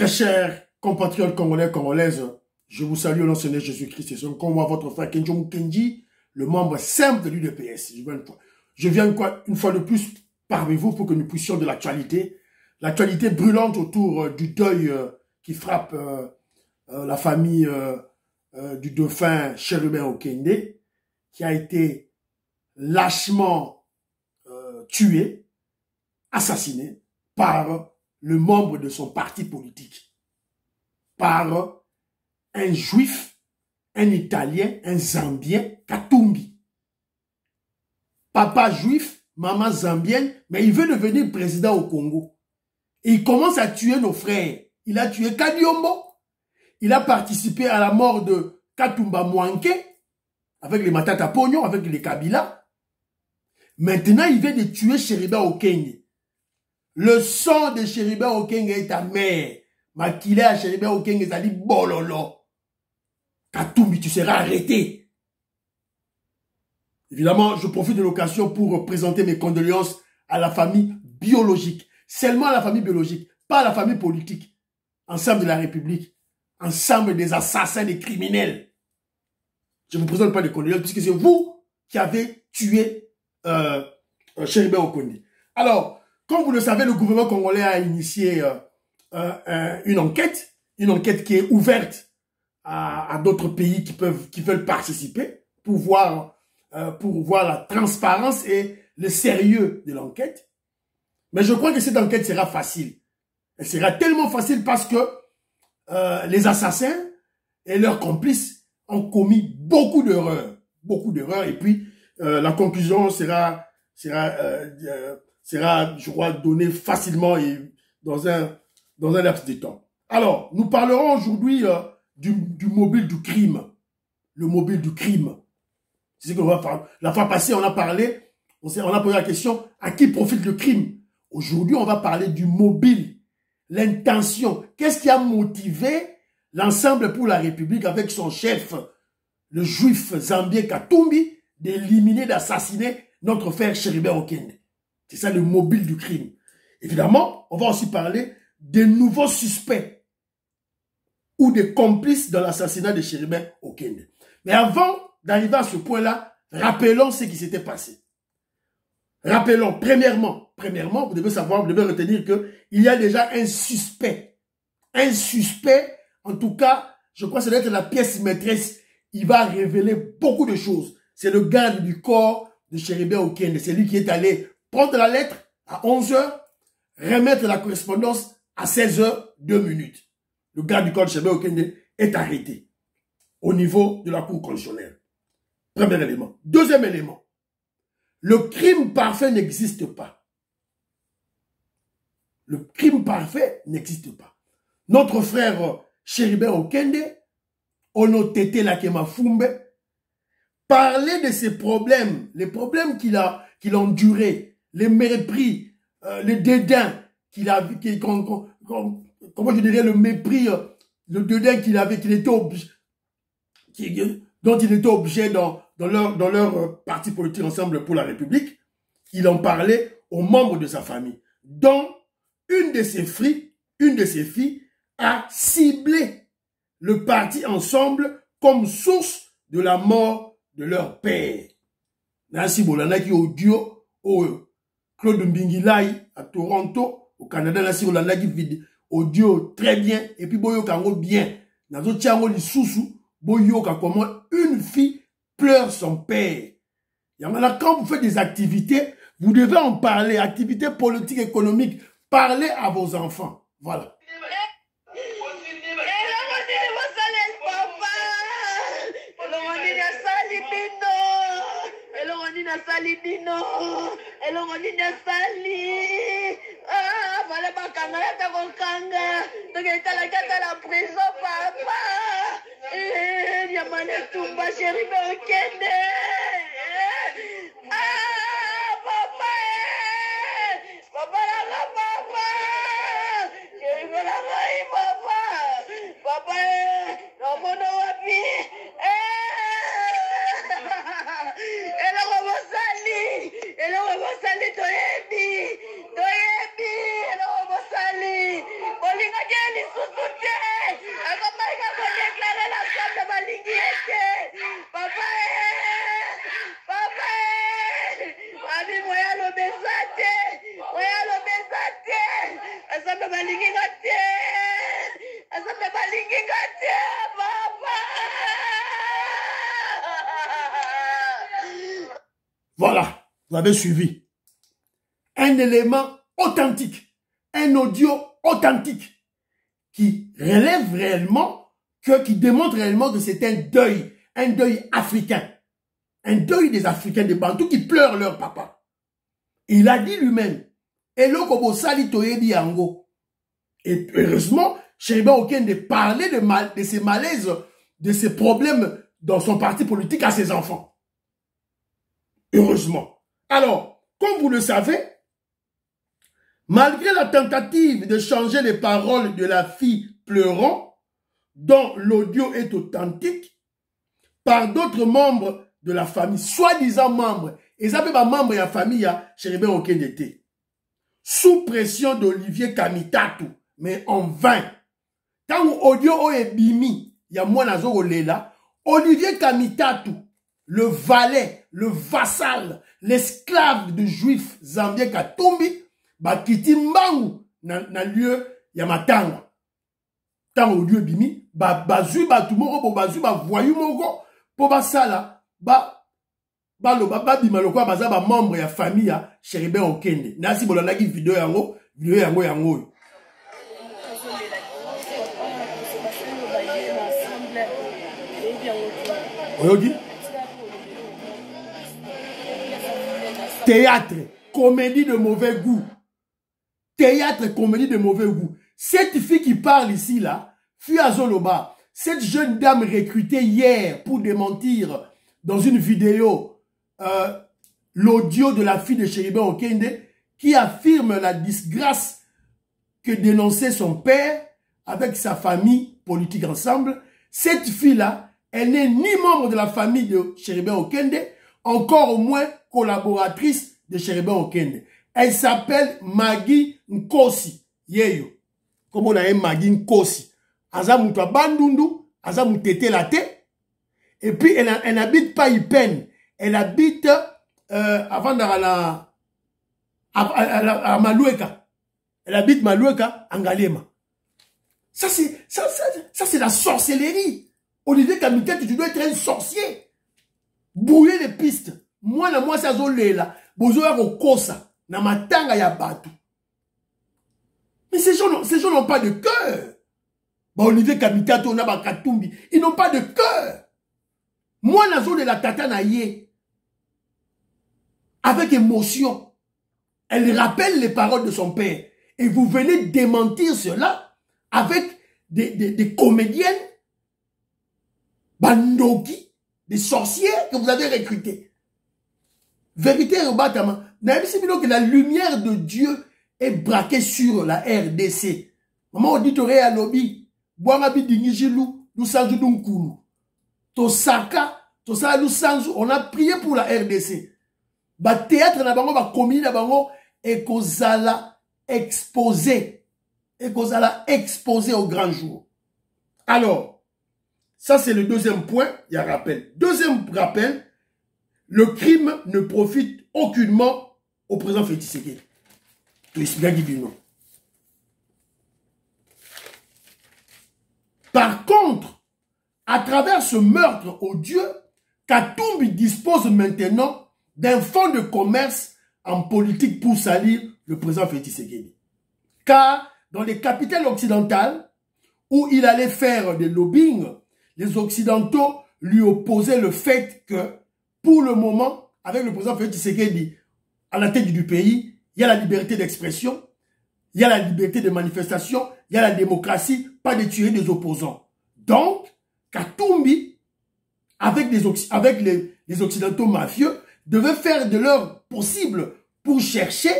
Très chers compatriotes congolais, congolaises, je vous salue au nom de Seigneur Jésus-Christ. C'est comme moi, votre frère Kenjo Kenji, le membre simple de l'UDPS. Je viens une fois de plus parmi vous pour que nous puissions de l'actualité brûlante autour du deuil qui frappe la famille du dauphin Chérubin Okende, qui a été lâchement tué, assassiné par le membre de son parti politique, par un juif, un italien, un zambien, Katumbi. Papa juif, maman zambienne, mais il veut devenir président au Congo. Et il commence à tuer nos frères. Il a tué Kadiombo. Il a participé à la mort de Katumba Mwanke, avec les Matata Pognon, avec les Kabila. Maintenant, il vient de tuer Chérubin Okende. Le sang de Chérubin Okende est ta mère. Makile à Chérubin Okende, ça dit bololo. Katumbi, tu seras arrêté. Évidemment, je profite de l'occasion pour présenter mes condoléances à la famille biologique. Seulement à la famille biologique, pas à la famille politique. Ensemble de la République. Ensemble des assassins, des criminels. Je ne vous présente pas de condoléances puisque c'est vous qui avez tué Chérubin Okende. Alors, comme vous le savez, le gouvernement congolais a initié une enquête qui est ouverte à d'autres pays qui veulent participer pour voir la transparence et le sérieux de l'enquête. Mais je crois que cette enquête sera facile. Elle sera tellement facile parce que les assassins et leurs complices ont commis beaucoup d'erreurs. Et puis, la conclusion sera, je crois, donnée facilement et dans un laps de temps. Alors, nous parlerons aujourd'hui du mobile du crime. Le mobile du crime. C'est ce qu'on va faire. La fois passée, on a posé la question, à qui profite le crime? Aujourd'hui, on va parler du mobile, l'intention. Qu'est-ce qui a motivé l'Ensemble pour la République avec son chef, le juif zambien Katumbi, d'éliminer, d'assassiner notre frère Chérubin Okende? C'est ça le mobile du crime. Évidemment, on va aussi parler des nouveaux suspects ou des complices dans l'assassinat de Chérubin Okende. Mais avant d'arriver à ce point-là, rappelons ce qui s'était passé. Rappelons, premièrement, vous devez savoir, vous devez retenir qu'il y a déjà un suspect. Un suspect, en tout cas, je crois que ça doit être la pièce maîtresse. Il va révéler beaucoup de choses. C'est le garde du corps de Chérubin Okende. C'est lui qui est allé prendre la lettre à 11 h, remettre la correspondance à 16 h 2 minutes. Le garde du corps de Chérubin Okende est arrêté au niveau de la cour constitutionnelle. Premier élément. Deuxième élément. Le crime parfait n'existe pas. Le crime parfait n'existe pas. Notre frère Chérubin Okende, Onotete Lakemafumbe, parlait de ses problèmes, les problèmes qu'il a endurés, les mépris, les dédains qu'il a, comment je dirais, le mépris, le dédain dont il était objet dans leur parti politique Ensemble pour la République. Il en parlait aux membres de sa famille, dont une de ses filles a ciblé le parti Ensemble comme source de la mort de leur père. Nancy Bolanaki audio au Claude Mbingilai à Toronto, au Canada, Nancy Bolanaki audio très bien, et puis Boyo Kango bien. Nazo Tiango Lisusu, Boyo comment une fille pleure son père. Quand vous faites des activités, vous devez en parler, activités politiques, économiques, parlez à vos enfants. Voilà. Voilà bakanga ya kokanga donc etala la prison papa Yamane Tumba Chérubin Okende papa la papa Chérubin la papa no mono wapi eloko bosali toyebi eloko bosali bolingaki lisusu Vous avez suivi. Un élément authentique, un audio authentique qui relève réellement, qui démontre réellement que c'est un deuil africain. Un deuil des Africains, des Bantous qui pleurent leur papa. Il a dit lui-même, Elo Kobo Sali Toyebi Yango. Et heureusement, Chériben Okende parlait de ses malaises, de ses problèmes dans son parti politique à ses enfants. Heureusement. Alors, comme vous le savez, malgré la tentative de changer les paroles de la fille pleurant, dont l'audio est authentique, par d'autres membres de la famille, soi-disant membres, et ça peut pas membres de la famille, Chériben Okende, sous pression d'Olivier Kamitatu, mais en vain. Quand audio est bimi, il y a moi nazo là, Olivier Kamitatu, le valet, le vassal, l'esclave de juif Zambie Katumbi, bakiti mbangu na lieu ya matanga. Tant audio bimi, bazui batumoko po bazui ba voyou moko po basala bima lokwa baza ba membre ya famille ya Chériben Okende. Nasi bolonaki video yango yango. Oyogi? Théâtre, comédie de mauvais goût. Théâtre, comédie de mauvais goût. Cette fille qui parle ici, là, fut à Zoloba. Cette jeune dame recrutée hier pour démentir dans une vidéo l'audio de la fille de Chériben Okende qui affirme la disgrâce que dénonçait son père avec sa famille politique ensemble. Cette fille-là, elle n'est ni membre de la famille de Chériben Okende, encore au moins collaboratrice de Chériben Okende. Elle s'appelle Maggie Nkosi. Yeyo. Comme on a Maggie Nkosi. Aza moutoua bandundu, aza moutete la tête. Et puis elle n'habite pas Ipen. Elle habite avant d'aller à Maloueka. Elle habite Maloueka, en Galema. Ça c'est la sorcellerie. Olivier Kamitatu, tu dois être un sorcier. Bouiller les pistes. Moi, ça zolé là. Bozoya ko kosa. Na matanga ya batu. Mais ces gens n'ont pas de cœur. Olivier Kamitatu, on a Katumbi. Ils n'ont pas de cœur. Moi, la zone de la tata na ye. Avec émotion. Elle rappelle les paroles de son père. Et vous venez démentir cela avec des comédiennes, bandogi, des sorcières que vous avez recrutées. Vérité, Robatama. Que la lumière de Dieu est braquée sur la RDC. Maman auditorie à lobby. Boangabi dingijilou, nous sanjou dunkulu. Tosaka, tosaka nous sanjou. On a prié pour la RDC. Ba théâtre na bango, ba comédie na bango, et kozala exposé. Et kozala exposé au grand jour. Alors, ça c'est le deuxième point, il y a rappel. Deuxième rappel, le crime ne profite aucunement au président Félix Tshisekedi. Tu expliques du nom. Par contre, à travers ce meurtre odieux, Katumbi dispose maintenant d'un fonds de commerce en politique pour salir le président Félix Tshisekedi. Car dans les capitales occidentales, où il allait faire des lobbying, les Occidentaux lui opposaient le fait que, pour le moment, avec le président Félix Tshisekedi à la tête du pays, il y a la liberté d'expression, il y a la liberté de manifestation, il y a la démocratie, pas de tuer des opposants. Donc, Katumbi, avec les Occidentaux mafieux, devait faire de leur possible pour chercher,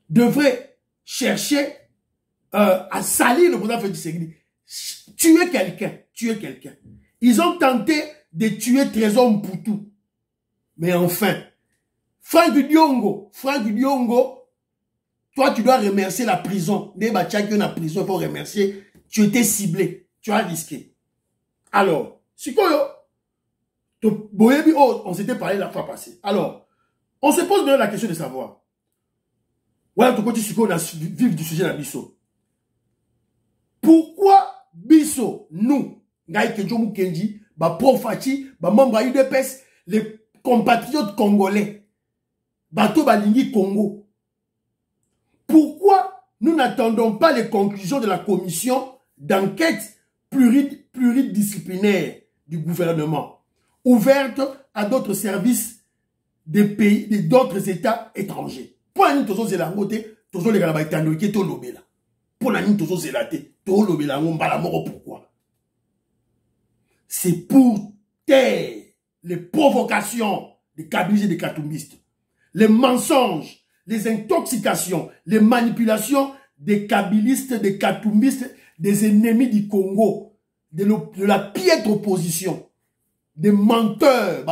devrait chercher à salir le président Félix Tshisekedi. Tuer quelqu'un. Ils ont tenté de tuer Trésor Mputu. Mais enfin, Franck Diongo, toi tu dois remercier la prison. La prison, il faut remercier. Tu étais ciblé, tu as risqué. Alors, on s'était parlé la fois passée. Alors, on se pose bien la question de savoir. Voilà, tu on a vivre du sujet de Bisso. Pourquoi Bisso, nous, Ngaï Kenjomu Kenji, Profati, membre UDPS, compatriotes congolais, bateau balingi Congo. Pourquoi nous n'attendons pas les conclusions de la commission d'enquête pluridisciplinaire du gouvernement, ouverte à d'autres services des pays, d'autres États étrangers? Pour la nous c'est la route, toujours les gars qui est lobela. Pour la nous c'est la tête, tout lobela, on va la mort. Pourquoi? C'est pour taire les provocations des kabylistes et des katumbistes, les mensonges, les intoxications, les manipulations des kabylistes, des katumbistes, des ennemis du Congo, de la piètre opposition, des menteurs,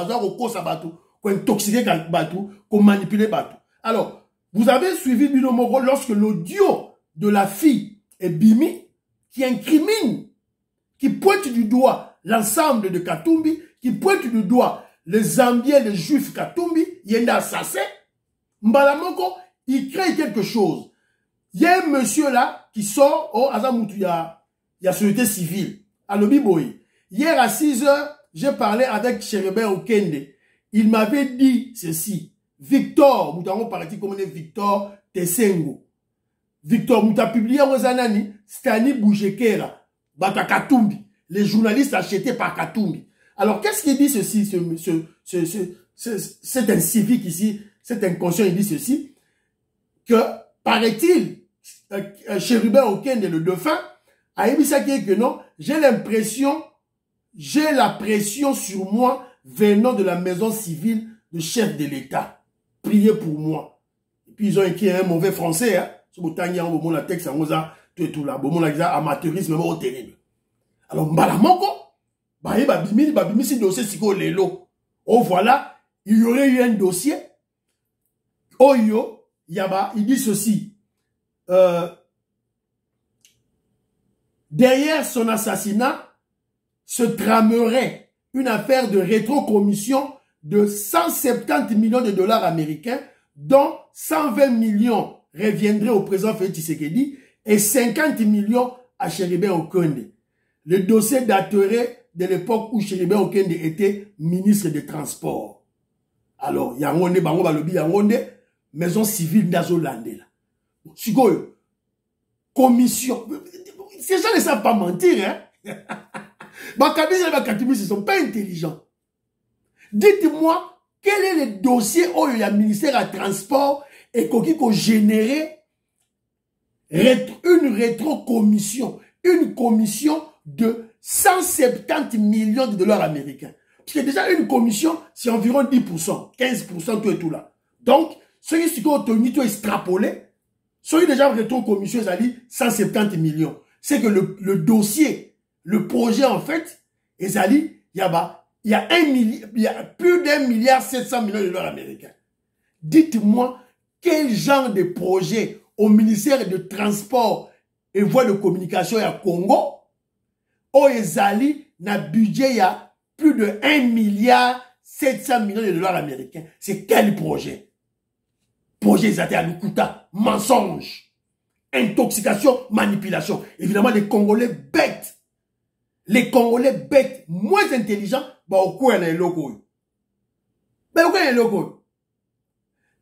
qui intoxiqué Batou, qui manipulé Batou. Alors, vous avez suivi Bino Moro lorsque l'audio de la fille est Bimi, qui incrimine, qui pointe du doigt l'ensemble de Katumbi, qui pointe du doigt les Zambiens, les Juifs Katumbi, il y a un assassin. Mbalamoko, il crée quelque chose. Il y a un monsieur là qui sort au Azamoutou, il y a société civile. À l'Obiboy. Hier à 6 h, j'ai parlé avec Chérubin Okende. Il m'avait dit ceci. Victor, nous avons parlé comme Victor Tessengo. Victor, nous avons publié en Zanani, Stani Boujekera, Bata Katumbi. Les journalistes achetés par Katumbi. Alors, qu'est-ce qu'il dit ceci, cet incivique ici, cet inconscient, il dit ceci, que, paraît-il, Chérubin Okende, le dauphin, a émis ça qui est que non, j'ai la pression sur moi venant de la maison civile du chef de l'État. Priez pour moi. Et puis ils ont écrit un mauvais français, hein. La texte, tout là, amateurisme, mais terrible. Alors, Mbalamoko, babimi si dossier siko lelo. Oh voilà, il y aurait eu un dossier. Oh yo, yaba, il dit ceci. Derrière son assassinat se tramerait une affaire de rétrocommission de 170 millions de dollars américains, dont 120 millions reviendraient au président Félix Tshisekedi et 50 millions à Chérubin Okende. Le dossier daterait de l'époque où Chérubin Okende était ministre des Transports. Alors, Yangonde, Bango Balobi, Yangonde, maison civile d'Azolande. Sigoyo, commission. Ces gens ne savent pas mentir, hein. Bakabis et Bakatibis, ils ne sont pas intelligents. Dites-moi, quel est le dossier où il y a le ministère à transport et qui a généré une rétrocommission, une commission de 170 millions de dollars américains. Parce que déjà, une commission, c'est environ 10%, 15%, tout et tout là. Donc, ceux qui ont tout extrapolé, ceux qui déjà rétrocommission, ça dit 170 millions. C'est que le dossier, le projet en fait, il y a plus d'1,7 milliard de dollars américains. Dites-moi, quel genre de projet au ministère de Transport et Voies de Communication à Congo, au Ezali, na budget, il y a plus de 1,7 milliard de dollars américains. C'est quel projet? Projet Zate à Lukuta, mensonge, intoxication, manipulation. Évidemment, les Congolais bêtes, moins intelligents, bah, au quoi est loco? Bah, au quoi est loco?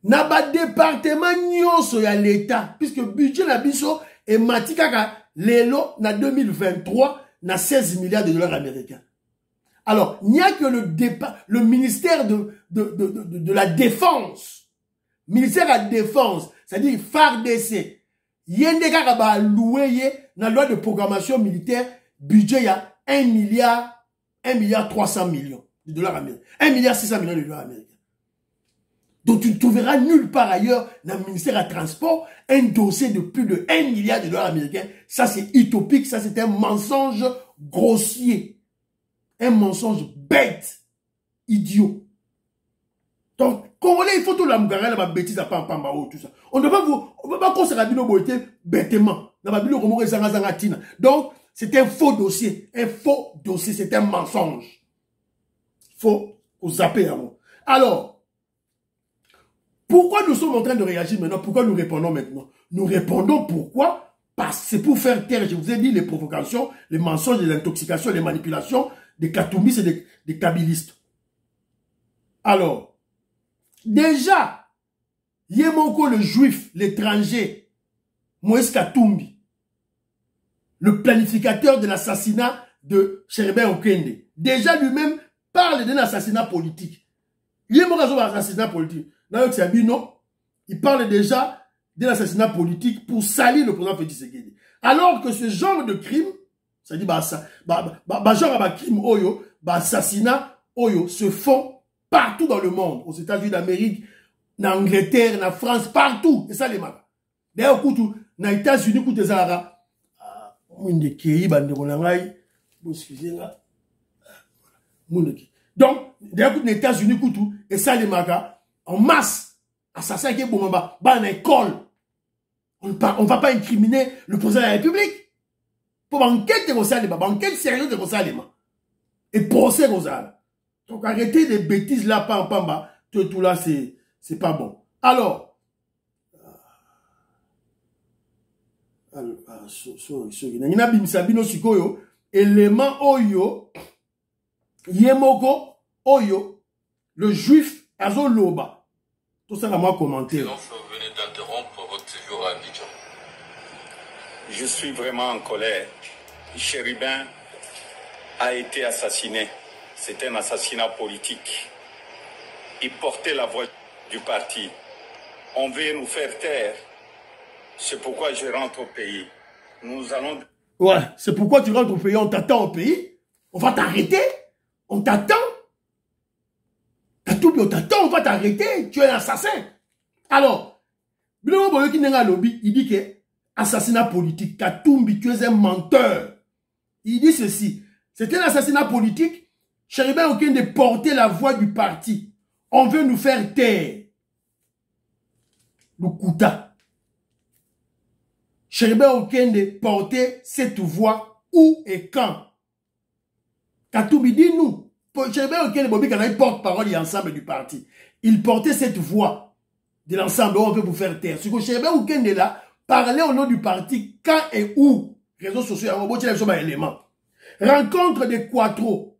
Na ba département nyonso ya l'État, puisque budget na biso est matikaka lelo na 2023 na 16 milliards de dollars américains. Alors, il n'y a que le ministère de la Défense, ministère de la Défense, c'est-à-dire FARDC, yende kaka ba loué na loi de programmation militaire, budget ya 1 milliard 300 millions de dollars américains. 1 milliard 600 millions de dollars américains. Donc tu ne trouveras nulle part ailleurs dans le ministère de la Transport un dossier de plus de 1 milliard de dollars américains. Ça c'est utopique, ça c'est un mensonge grossier. Un mensonge bête, idiot. Donc, Congolais, il faut tout la mougaré, la bêtise à Pampamba, tout ça. On ne peut pas conserver nos beautés bêtement. Donc, c'est un faux dossier. Un faux dossier, c'est un mensonge. Il faut zapper à moi. Alors, pourquoi nous sommes en train de réagir maintenant? Pourquoi nous répondons maintenant? Nous répondons pourquoi? Parce que c'est pour faire taire, je vous ai dit, les provocations, les mensonges, les intoxications, les manipulations des Katumbis et des Kabylistes. Alors, déjà, Yemoko le juif, l'étranger, Moïse Katumbi, le planificateur de l'assassinat de Cherubin Okende, déjà lui-même parle d'un assassinat politique. Yemoko a un assassinat politique. Il parle déjà d'un assassinat politique pour salir le président Félix Tshisekedi. Alors que ce genre de crime, c'est-à-dire crime oyo, assassinat oyo se font partout dans le monde, aux États-Unis d'Amérique, en Angleterre, en France, partout. Et ça les marques. D'ailleurs, dans les États-Unis, écoutez ça, donc, d'ailleurs, dans les États-Unis, et ça les marques, en masse, assassin qui est bon, dans l'école. On ne va pas incriminer le président de la République. Pour enquête de Rosalema, enquête sérieuse de Rosalema. Et procès Rosalema. Donc arrêtez des bêtises là, pamba, tout là, c'est pas bon. Alors, élément oyo, Yemoko oyo, le juif Azo Loba. Tout ça, à moi commenter. Vous venez d'interrompre votre séjour à Abidjan. Je suis vraiment en colère. Cherubin a été assassiné. C'est un assassinat politique. Il portait la voix du parti. On veut nous faire taire. C'est pourquoi je rentre au pays. Nous allons... Ouais, c'est pourquoi tu rentres au pays. On t'attend au pays. On va t'arrêter. On t'attend. On t'attend, on va t'arrêter. Tu es un assassin. Alors, il dit que assassinat politique. Katumbi, tu es un menteur. Il dit ceci. C'était un assassinat politique. Cherubin Okende portait la voix du parti. On veut nous faire taire. Lukuta. Cherubin Okende portait cette voix où et quand. Katumbi dit nous. Cherubin Okende Bobi Kana porte-parole et ensemble du parti. Il portait cette voix de l'ensemble. On veut vous faire taire. Ce que Cherubin Okende là parlait au nom du parti quand et où. Réseaux sociaux, élément. Rencontre des Quattro.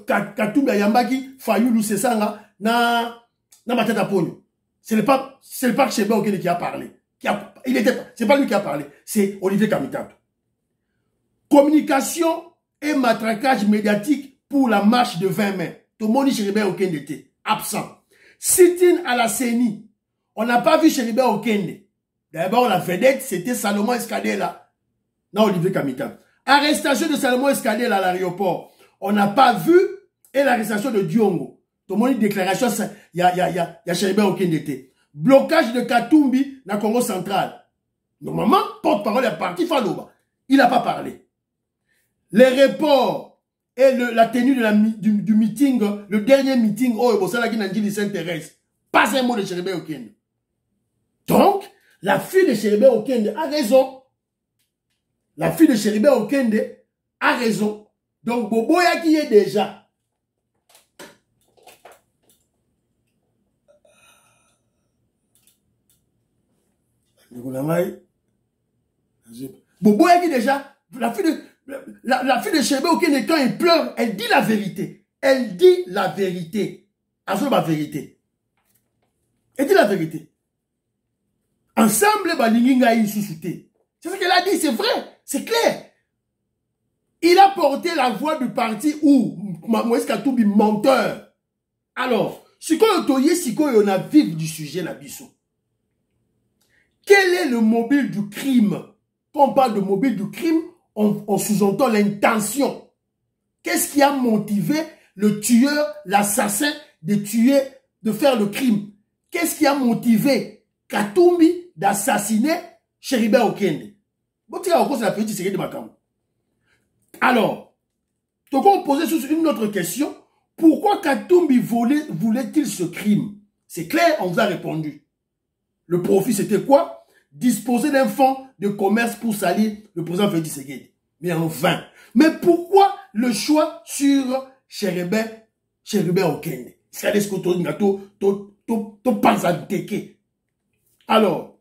Katumbi Ayambaki, Fayoulou Sesanga, na Matata Pogno. C'est pas Cherubin Okende qui a parlé. C'est pas lui qui a parlé. C'est Olivier Kamitato. Communication et matraquage médiatique pour la marche de 20 mai. Tomoni Cherubin Okende était absent. Sit-in à la CENI. On n'a pas vu Cherubin Okende. D'abord, la vedette, c'était Salomon Escadela. Non, Olivier Kamitato. Arrestation de Salomon Escadela à l'aéroport. On n'a pas vu. Et l'arrestation de Diongo. Tomoni déclaration, il y a Cherubin Okende était. Blocage de Katumbi dans le Congo central. Normalement, porte-parole est parti Faloba. Il n'a pas parlé. Les reports et la tenue du meeting, le dernier meeting, oh, Bosalaki Nandjili s'intéresse. Pas un mot de Cherubin Okende. Donc, la fille de Cherubin Okende a raison. La fille de Cherubin Okende a raison. Donc, Boboya qui est déjà. Boboya qui est déjà. La fille de Cherubin Okende, quand elle pleure, elle dit la vérité. Elle dit la vérité. Azul la vérité. Elle dit la vérité. Ensemble, c'est ce qu'elle a dit, c'est vrai, c'est clair. Il a porté la voix du parti où Moïse Katumbi menteur. Alors, si on a vif du sujet, la biso. Quel est le mobile du crime? Quand on parle de mobile du crime, on sous-entend l'intention. Qu'est-ce qui a motivé le tueur, l'assassin de tuer, de faire le crime? Qu'est-ce qui a motivé Katumbi d'assassiner Cherubin Okende? Alors, donc on posait une autre question. Pourquoi Katumbi voulait-il ce crime? C'est clair, on vous a répondu. Le profit, c'était quoi? Disposer d'un fonds de commerce pour salir le président Félix Tshisekedi. Mais en vain. Mais pourquoi le choix sur Cherubin Okende? C'est ce que tu penses à Teke. Alors,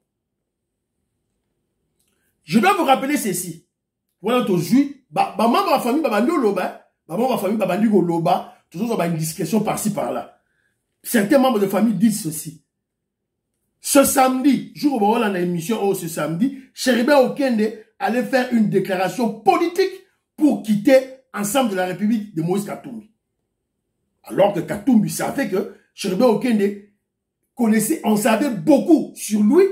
je dois vous rappeler ceci. Voilà, tu jouis. Maman, ma famille, maman, loba. Maman, ma famille, maman, loba. Toujours une discussion par-ci, par-là. certains membres de famille disent ceci. Ce samedi, jour où on a l'émission, ce samedi, Chéribin Okende allait faire une déclaration politique pour quitter ensemble de la République de Moïse Katumbi. Alors que Katumbi savait que Chéribin Okende connaissait, on savait beaucoup sur lui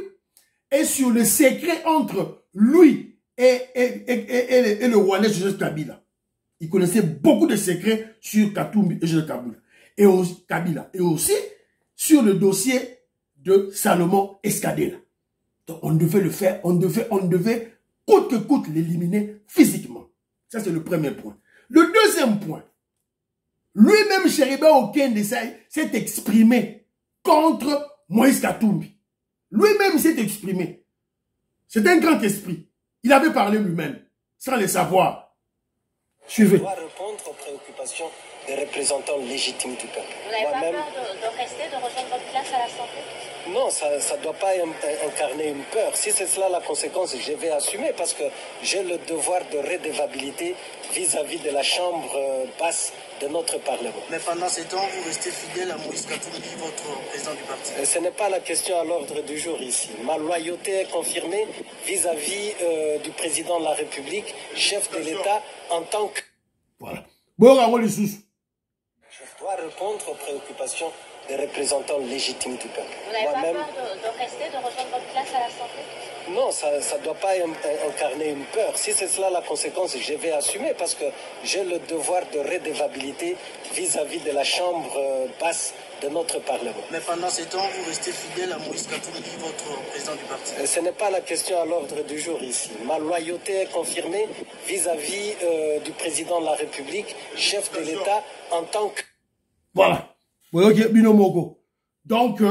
et sur le secret entre lui et le Rwandais Joseph Kabila. Il connaissait beaucoup de secrets sur Katumbi et Joseph Kabila. Et aussi sur le dossier de Salomon Escadela. Donc on devait le faire, on devait coûte que coûte l'éliminer physiquement. Ça c'est le premier point. Le deuxième point, lui-même Chéribin Okende s'est exprimé contre Moïse Katumbi. Lui-même s'est exprimé. C'est un grand esprit. Il avait parlé lui-même, sans le savoir. Suivez. On doit répondre aux préoccupations des représentants légitimes du peuple. Vous n'avez pas peur de rester, de rejoindre votre place à l'Assemblée? Non, ça ne doit pas incarner une peur. Si c'est cela la conséquence, je vais assumer parce que j'ai le devoir de redevabilité vis-à-vis de la chambre basse de notre Parlement. Mais pendant ces temps, vous restez fidèle à Moïse Katumbi, votre président du parti. Ce n'est pas la question à l'ordre du jour ici. Ma loyauté est confirmée vis-à-vis du président de la République, chef de l'État, en tant que... Voilà. Bon, on Je dois répondre aux préoccupations des représentants légitimes du peuple. Vous n'avez pas peur de rester, de rejoindre votre place à l'Assemblée? Non, ça ne doit pas incarner une peur. Si c'est cela la conséquence, je vais assumer parce que j'ai le devoir de redevabilité vis-à-vis de la chambre basse de notre Parlement. Mais pendant ces temps, vous restez fidèle à Moïse Katumbi, votre président du parti. Ce n'est pas la question à l'ordre du jour ici. Ma loyauté est confirmée vis-à-vis du président de la République, chef de l'État, en tant que... Voilà. Donc,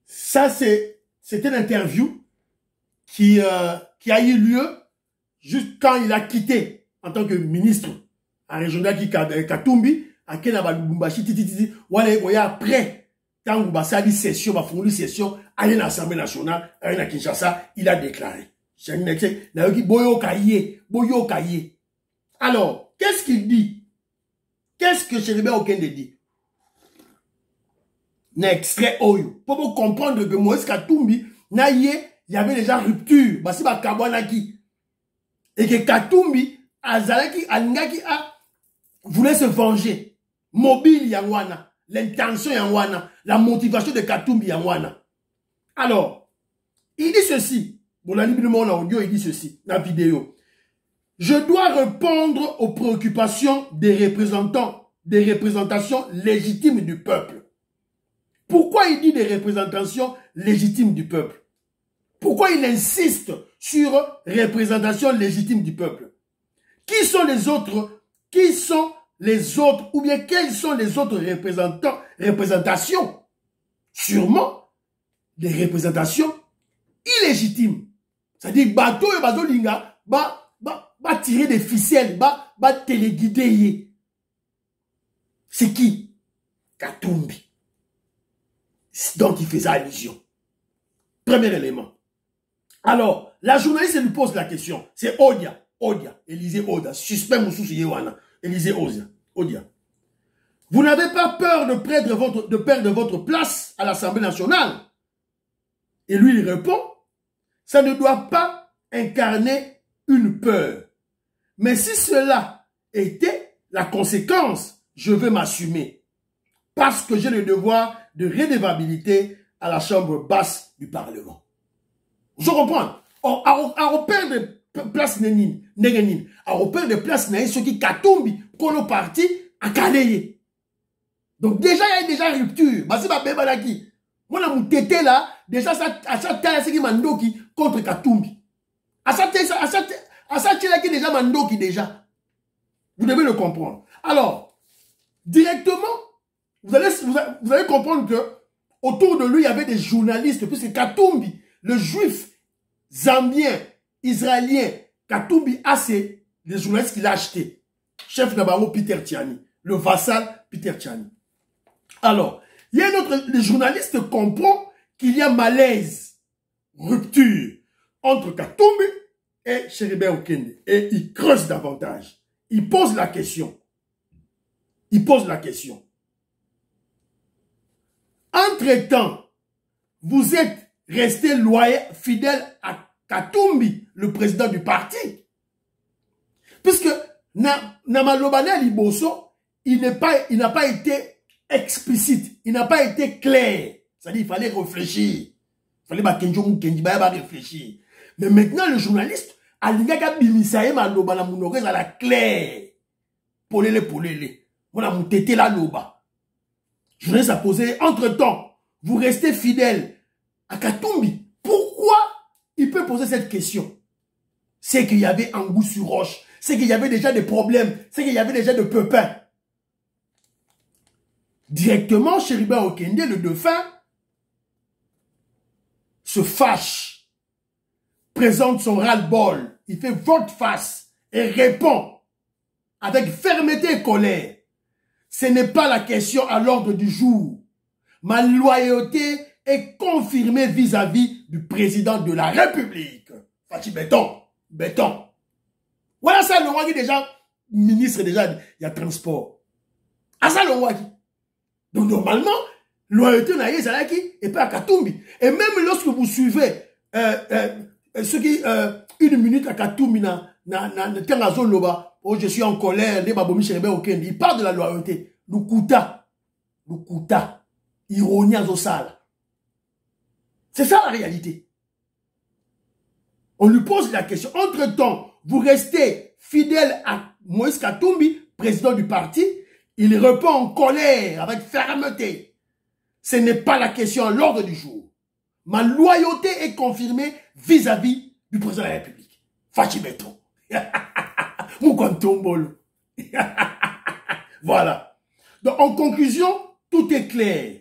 ça c'était l'interview qui a eu lieu juste quand il a quitté en tant que ministre à région Katumbi, à Kenaba Lubumbashi, après, quand il a dit session, il a fait une session, à l'Assemblée nationale, à Kinshasa, il a déclaré. Alors, qu'est-ce qu'il dit? Qu'est-ce que Chéribin Okende dit? N'extrait Oyo. Pour vous comprendre que Moïse Katumbi, il y avait déjà rupture. Basi ba Kabwanaki. Et que Katumbi, Azalaki, Alingaki voulait se venger. Mobile Yangwana. L'intention Yangwana. La motivation de Katumbi Yangwana. Alors, il dit ceci. Bon, la librement en audio, il dit ceci. La vidéo. Je dois répondre aux préoccupations des représentations légitimes du peuple. Pourquoi il dit des représentations légitimes du peuple? Pourquoi il insiste sur représentation légitime du peuple? Qui sont les autres? Ou bien quelles sont les autres représentations? Sûrement des représentations illégitimes. C'est-à-dire, bateau et bateau linga, va tirer des ficelles, va téléguider. C'est qui? Katumbi. Donc il faisait allusion. Premier élément. Alors, la journaliste lui pose la question. C'est Odia, Élisée Odia, suspect Moussou Yewana, Élisée Odia. Vous n'avez pas peur de perdre votre place à l'Assemblée nationale? Et lui, il répond, ça ne doit pas incarner une peur. Mais si cela était la conséquence, je vais m'assumer. Parce que j'ai le devoir de redevabilité à la chambre basse du Parlement. Je comprends. À repère de place Nengenine, à repère de place Nengenine, ce qui Katumbi, Kolo parti, à Kaleye. Donc déjà, il y a déjà rupture. Basi ba bebalaki. Moi, la moutété là, déjà, à ça, t'as ce qui mandoki contre Katumbi. À ça, t'as qui déjà mandoki déjà. Vous devez le comprendre. Alors, directement, vous allez comprendre que autour de lui, il y avait des journalistes, puisque Katumbi, le juif zambien, israélien, Katumbi a les journalistes qu'il a achetés. Chef Nabarro Peter Tiani, le vassal Peter Tiani. Alors, il y a le journaliste comprend qu'il y a malaise, rupture entre Katumbi et Chéribin Okende. Et il creuse davantage. Il pose la question. Entre-temps, vous êtes resté loyal, fidèle à Katumbi, le président du parti. Puisque Namalobane Liboso, il n'a pas été explicite, il n'a pas été clair. C'est-à-dire qu'il fallait réfléchir. Il fallait réfléchir. Mais maintenant, le journaliste, Alingaka Bimisaye Malobana Mounore, à la claire. Polele. Voilà, mon tété la loba. Je voulais ça poser. Entre-temps, vous restez fidèle à Katumbi. Pourquoi il peut poser cette question? C'est qu'il y avait un goût sur roche. C'est qu'il y avait déjà des problèmes. C'est qu'il y avait déjà des pépins. Directement, Chéribin Okende, le dauphin, se fâche, présente son ras-le-bol, il fait volte-face et répond avec fermeté et colère. Ce n'est pas la question à l'ordre du jour. Ma loyauté est confirmée vis-à-vis du président de la République. Fachi béton. Voilà ça le roi qui déjà, ministre déjà, il y a transport. Ah ça le roi qui. Donc normalement, loyauté n'a pas et pas à Katumbi. Et même lorsque vous suivez ceux qui, une minute à Katumbi, oh, je suis en colère, il parle de la loyauté. Lukuta, ironie à Zosala. C'est ça la réalité. On lui pose la question. Entre-temps, vous restez fidèle à Moïse Katumbi, président du parti. Il répond en colère, avec fermeté. Ce n'est pas la question à l'ordre du jour. Ma loyauté est confirmée vis-à-vis du président de la République. Fachi Beton. Voilà. Donc, en conclusion, tout est clair.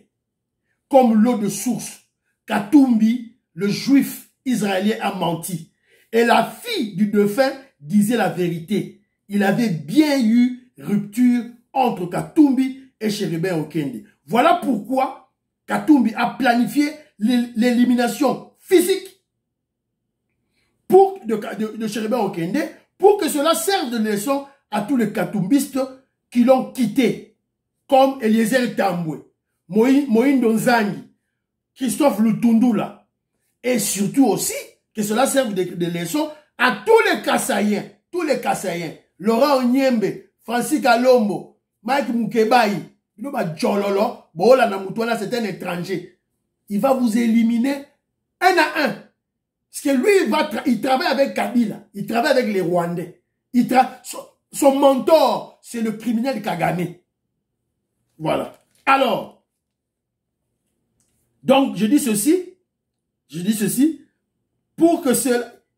Comme l'eau de source, Katumbi, le juif israélien, a menti. Et la fille du dauphin disait la vérité. Il avait bien eu rupture entre Katumbi et Chéribin Okende. Voilà pourquoi Katumbi a planifié l'élimination physique de Chéribin Okende pour que cela serve de leçon à tous les katumbistes qui l'ont quitté, comme Eliezer Tambwe, Moïndo Nzangi, Christophe Lutundula, et surtout aussi que cela serve de leçon à tous les Kassaïens, Laurent Onyembe, Francis Kalombo, Mike Mukebaï, c'est un étranger. Il va vous éliminer un à un. Parce que lui, il travaille avec Kabila, il travaille avec les Rwandais. Son mentor, c'est le criminel Kagame. Voilà. Alors, donc, je dis ceci, pour que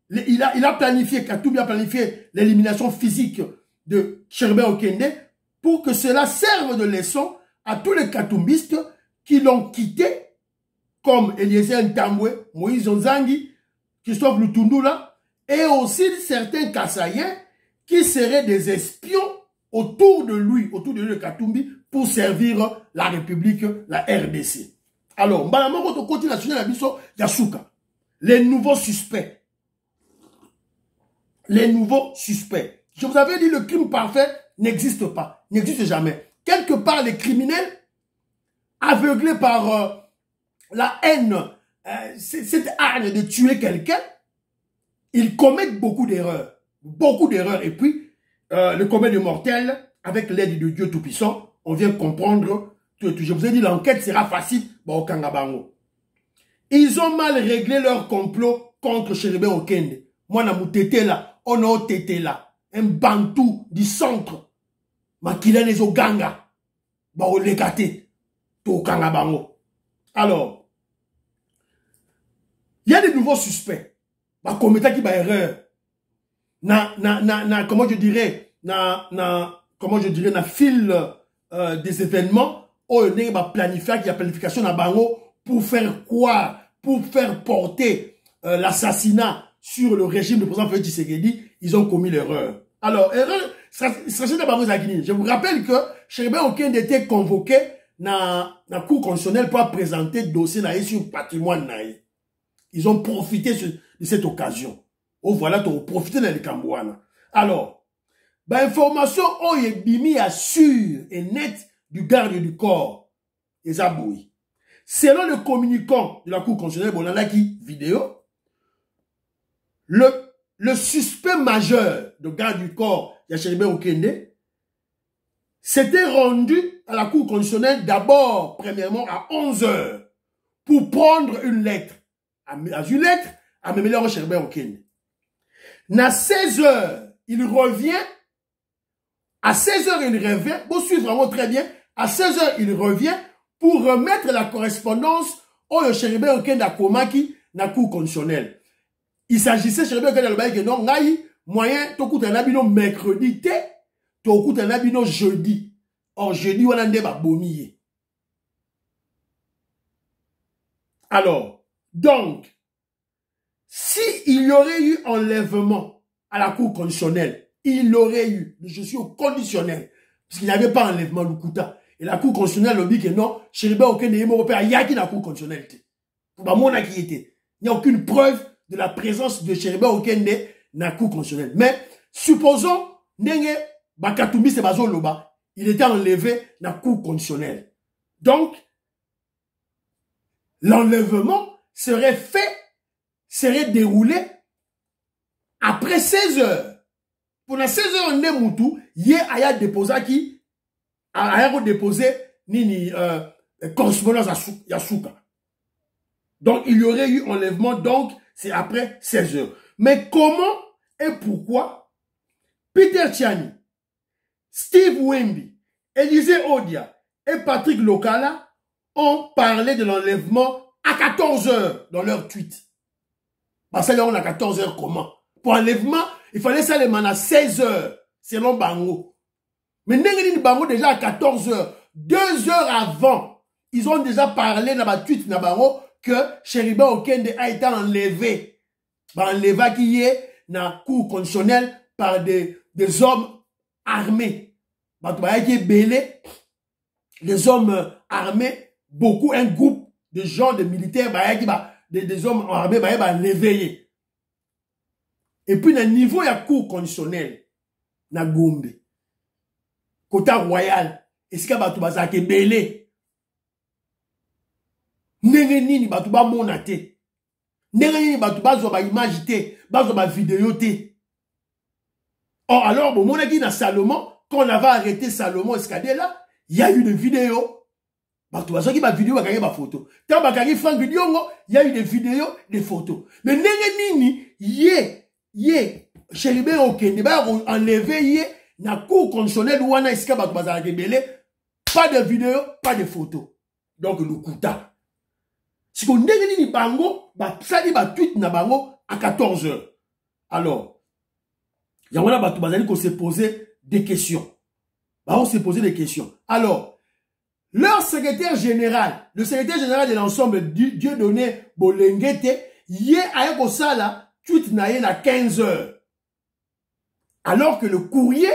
il a planifié, Katumbi a planifié l'élimination physique de Chéribin Okende, pour que cela serve de leçon à tous les katumbistes qui l'ont quitté, comme Eliezer Ntambwe, Moïse Nzangi, Christophe Lutundula, et aussi certains Kassaïens qui seraient des espions autour de lui, de Katumbi, pour servir la République, la RDC. Alors, quand on continue à national Yasuka, les nouveaux suspects. Je vous avais dit, le crime parfait n'existe pas, n'existe jamais. Quelque part, les criminels, aveuglés par la haine, cette haine de tuer quelqu'un, ils commettent beaucoup d'erreurs. Et puis, le commun des mortels, avec l'aide de Dieu Tout-Puissant, on vient comprendre tout. Je vous ai dit, l'enquête sera facile au Kangabango. Ils ont mal réglé leur complot contre Chéribin Okende. Moi, je là, on a tété là, un bantou du centre. Makila les Oganga, au Lekate, au Kangabango. Alors, il y a des nouveaux suspects. Comme qui va erreur. Comment je dirais, na fil des événements, on a planifié, il y a planification à Bango pour faire quoi? Pour faire porter l'assassinat sur le régime du président Félix Tshisekedi, ils ont commis l'erreur. Alors, erreur, je vous rappelle que Chéribin Okende était convoqué dans la cour constitutionnelle pour présenter le dossier sur le patrimoine. Ils ont profité de cette occasion. Oh voilà, tu as profité de l'Ekambouana. Alors, information est bimi à sûr et net du garde du corps. Et ça bouille. Selon le communicant de la Cour constitutionnelle, Bolandaki vidéo, le suspect majeur de garde du corps, Chéribin Okende, s'était rendu à la Cour constitutionnelle d'abord, premièrement, à 11 h pour prendre une lettre. À une lettre, à Memele Chéribin Okende. À 16 h, il revient. À 16 h, il revient. Vous suivez vraiment très bien. À 16 h, il revient pour remettre la correspondance au Chéribin Okende à Komaki, na Cour constitutionnelle. Il s'agissait, Chéribin Okende, que non, ngaï, moyen, tokout un abino mercredi, tokout un abino jeudi. Or, jeudi, on a un débat bomier. Alors, donc, si il y aurait eu enlèvement à la Cour constitutionnelle, il aurait eu, je suis au conditionnel, parce qu'il n'y avait pas enlèvement de Kouta. Et la Cour constitutionnelle dit que non, Chéribin Okende est européen, il y a qui dans la Cour constitutionnelle. Pour pas mon qui était. Il n'y a aucune preuve de la présence de Chéribin Okende dans la Cour constitutionnelle. Mais, supposons, Nenge Bakatoumi Sebazo Loba, il était enlevé dans la Cour constitutionnelle. Donc, l'enlèvement serait déroulé après 16 h. Pour 16 h, on est moutou, il y a déposé qui a déposé nini correspondance à Yasuka. Donc, il y aurait eu enlèvement, donc, c'est après 16 h. Mais comment et pourquoi Peter Tchani, Steve Wemby, Élisée Odia et Patrick Lokala ont parlé de l'enlèvement à 14 h dans leur tweet. Parce que là, on a 14 h comment? Pour enlèvement, il fallait ça les à 16 h, selon Bango. Mais Nengelin Bango déjà à 14 h, 2 heures avant, ils ont déjà parlé dans la tweet de Bango que Chéribin Okende a été enlevé. Enlevé qui est dans la Cour constitutionnelle par des hommes armés. Les hommes armés, beaucoup, un groupe de gens, de militaires, des hommes armés, l'éveiller. Et puis, dans le niveau de la Cour constitutionnelle, na Gombe, Kota Royal, est-ce qu'il y a des belé? Nene nini batu ba monate. Nene nini batu ba zo ba image te, ba zo ba vidéo te. Or, alors, bon, mon aki na Salomon, quand on avait arrêté Salomon Escadé là, il y a eu des vidéos. Batu ba zo ki ba vidéo, ba kage ba photo. Tant ba kage Frank vidéo, il y a eu des vidéos, des photos. Mais nene nini, Chéribin Okende, ba enlevé na Cour constitutionnelle ou ana iska batu ba za belé, pas de vidéo, pas de photos. Donc, le Kouta. Si on dégaine ni bango, ça dit tweet na bango à 14 h. Alors, il y a un bazali qu'on s'est posé des questions. On s'est posé des questions. Alors, leur secrétaire général, le secrétaire général de l'ensemble Dieudonné Bolengete, yé a ko sala tweet na yé na 15 h. Alors que le courrier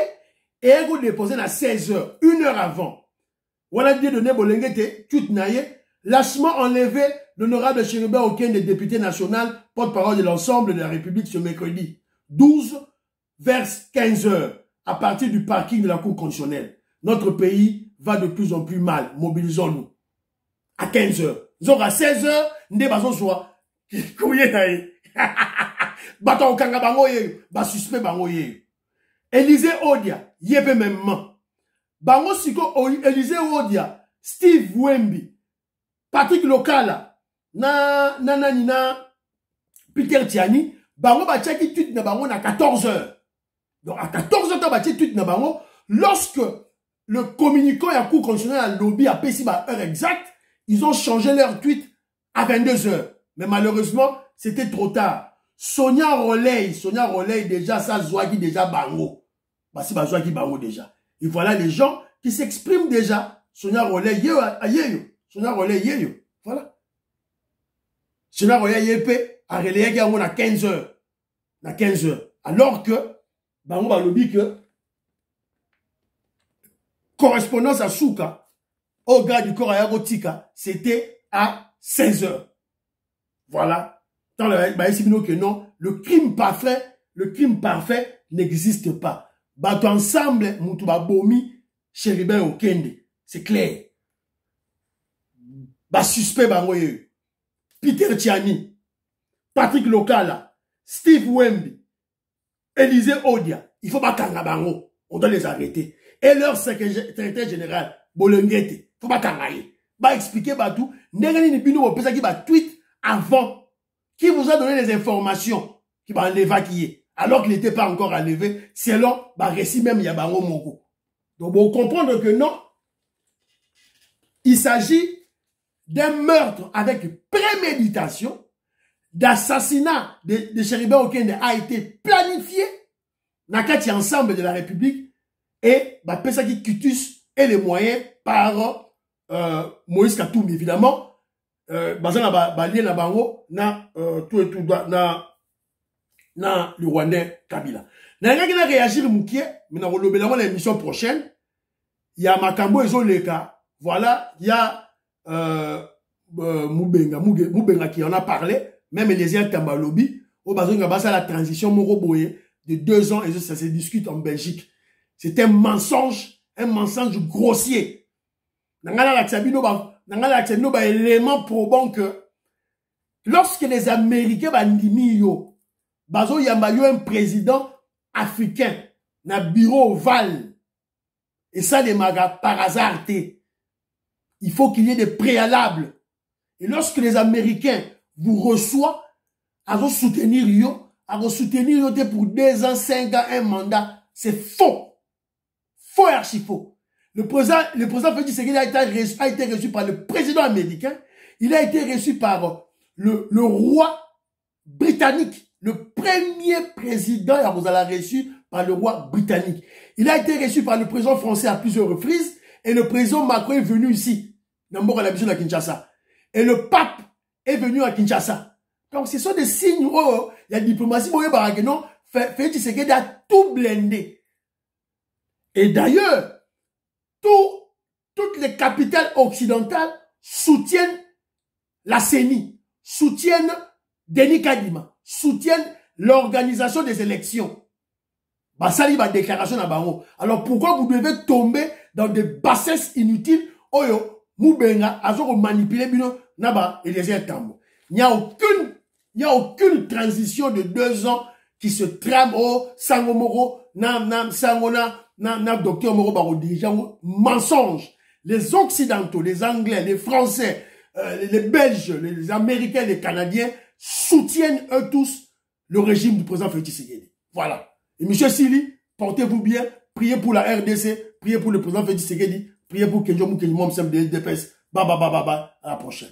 est déposé à 16 h, 1 heure avant. Voilà Dieudonné Bolengete, tweet na yé, lâchement enlevé l'honorable Chéribin Okende, député national, porte-parole de l'ensemble de la République ce mercredi 12 vers 15 h à partir du parking de la Cour constitutionnelle. Notre pays va de plus en plus mal. Mobilisons-nous. À 15 h. Nous à 16 h, nous avons soit. Baton Kanga bango ye, ba suspect bango ye. Élisée Odia, yebe même. Bango siko Élisée Odia, Steve Wemby, Patrick Lokala, na Peter Tchani, bango ba tchaki tweet na bango na 14 h. Donc à 14 h ba tchaki tweet na bango, lorsque le communicant et la Cour constitutionnelle a lobby à PCB heure exacte, ils ont changé leur tweet à 22 h. Mais malheureusement, c'était trop tard. Sonia Roley déjà, ça Zouaki déjà bango. Bah si Zouaki bango déjà. Et voilà les gens qui s'expriment déjà. Sonia Roley, Sonia Roley, voilà. Sonia Roley, yépé, a relayé qu'il y a 15 h. Na 15 h. Alors que, bango ba lobby que, correspondance à Souka, au gars du corps aérotika, c'était à 16 h. Voilà. Dans le que non, le crime parfait n'existe pas. Bato ensemble, Moutou Bomi, Chéribin Okende. C'est clair. suspect bango ye. Peter Tiani, Patrick Lokala, Steve Wemby, Élisée Odia. Il faut pas kanga bango. On doit les arrêter. Et leur secrétaire général, Bolengete, il faut pas kangaye. Ba expliquer ba tout. Ndengani ni bino opesa qui ba tweet avant. Qui vous a donné les informations qui va l'évacuer. Alors qu'il n'était pas encore enlevé. Selon ba récit même Yabango Moko. Donc vous comprendre que non. Il s'agit d'un meurtre avec préméditation, d'assassinat de Chéribin Okende a été planifié dans le cadre ensemble de la République et bah, Pesaki Kutus et les moyens par Moïse Katoum, évidemment. Bazana ba lien na bango na tout et tout na le Rwandais Kabila. Na ngaki na réagir mukie, mais na rolobela l'émission prochaine. Il y a Makambo et Zoleka. Voilà, il y a Moubenga qui en a parlé, même Eliezer Tambalobi, au bazonga basa la transition Moroboye de 2 ans et ça se discute en Belgique. C'est un mensonge grossier. Nangala l'aksabino ba élément probant que lorsque les Américains bandimi yo, bazo yamba yo un président africain na bureau ovale et ça les magas par hasard té. Il faut qu'il y ait des préalables. Et lorsque les Américains vous reçoivent, à vous soutenir pour 2 ans, 5 ans, un mandat, c'est faux. Faux et archi faux. Le président Félix Tshisekedi a été reçu par le président américain. Il a été reçu par le roi britannique. Le premier président, vous allez reçu par le roi britannique. Il a été reçu par le président français à plusieurs reprises. Et le président Macron est venu ici. D'abord à la vision de Kinshasa. Et le pape est venu à Kinshasa. Donc ce sont des signes où il y a diplomatie. Non, Félix Tshisekedi a tout blindé. Et d'ailleurs, toutes les capitales occidentales soutiennent la CENI, soutiennent Denis Kadima, soutiennent l'organisation des élections. Basali va déclaration à Bango. Alors pourquoi vous devez tomber dans des bassesses inutiles? Oyo, Moubenga, Azoko manipuler bino, naba, Eliezer Tambo. Il n'y a aucune transition de 2 ans qui se trame au Sangomoro, docteur Moro Baro dirigeant. Mensonge. Les Occidentaux, les Anglais, les Français, les Belges, les Américains, les Canadiens soutiennent eux tous le régime du président Félix Tshisekedi. Voilà. Et monsieur Sili, portez-vous bien, priez pour la RDC, priez pour le président Félix Tshisekedi, priez pour Kenjo Moukenimom Sem de DPS. Bye, à la prochaine.